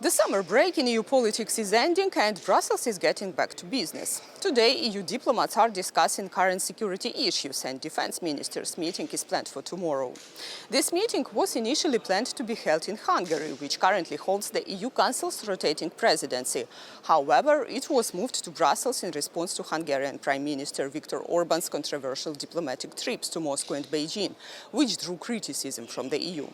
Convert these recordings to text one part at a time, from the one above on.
The summer break in EU politics is ending and Brussels is getting back to business. Today, EU diplomats are discussing current security issues and defense ministers' meeting is planned for tomorrow. This meeting was initially planned to be held in Hungary, which currently holds the EU Council's rotating presidency. However, it was moved to Brussels in response to Hungarian Prime Minister Viktor Orban's controversial diplomatic trips to Moscow and Beijing, which drew criticism from the EU.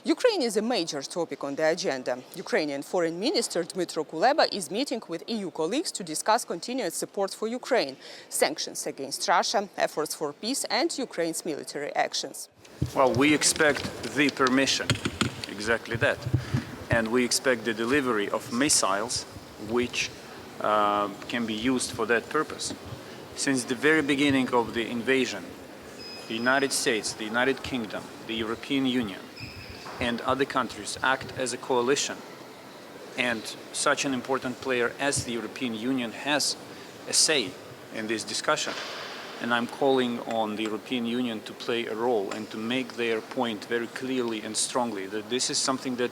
Ukraine is a major topic on the agenda. Ukrainian Foreign Minister Dmytro Kuleba is meeting with EU colleagues to discuss continued support for Ukraine, sanctions against Russia, efforts for peace and Ukraine's military actions. Well, we expect the permission, exactly that. And we expect the delivery of missiles which can be used for that purpose. Since the very beginning of the invasion, the United States, the United Kingdom, the European Union, and other countries act as a coalition, and such an important player as the European Union has a say in this discussion. And I'm calling on the European Union to play a role and to make their point very clearly and strongly that this is something that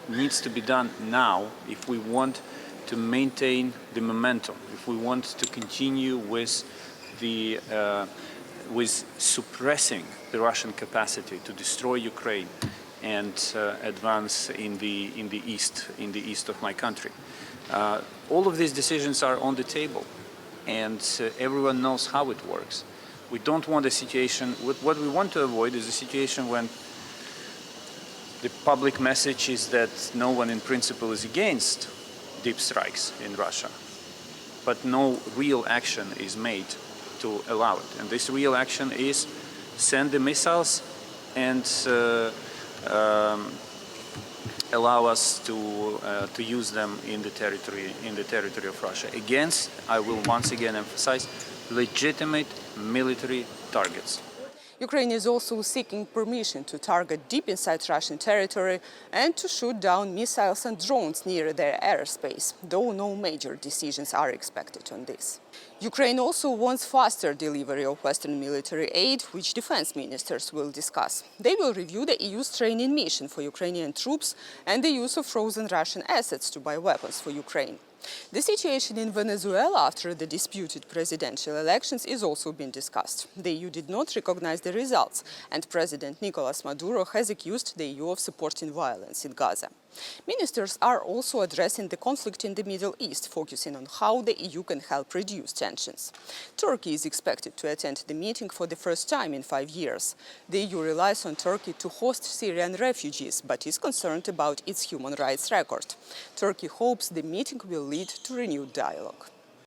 needs to be done now if we want to maintain the momentum, if we want to continue with suppressing the Russian capacity to destroy Ukraine and advance in the east of my country. All of these decisions are on the table, and everyone knows how it works. We don't want a situation. What we want to avoid is a situation when the public message is that no one in principle is against deep strikes in Russia, but no real action is made to allow it. And this real action is send the missiles and allow us to use them in the territory of Russia against, I will once again emphasize, legitimate military targets. Ukraine is also seeking permission to target deep inside Russian territory and to shoot down missiles and drones near their airspace, though no major decisions are expected on this. Ukraine also wants faster delivery of Western military aid, which defense ministers will discuss. They will review the EU's training mission for Ukrainian troops and the use of frozen Russian assets to buy weapons for Ukraine. The situation in Venezuela after the disputed presidential elections is also being discussed. The EU did not recognize the results, and President Nicolas Maduro has accused the EU of supporting violence in Gaza. Ministers are also addressing the conflict in the Middle East, focusing on how the EU can help reduce tensions. Turkey is expected to attend the meeting for the first time in 5 years. The EU relies on Turkey to host Syrian refugees, but is concerned about its human rights record. Turkey hopes the meeting will lead to renewed dialogue.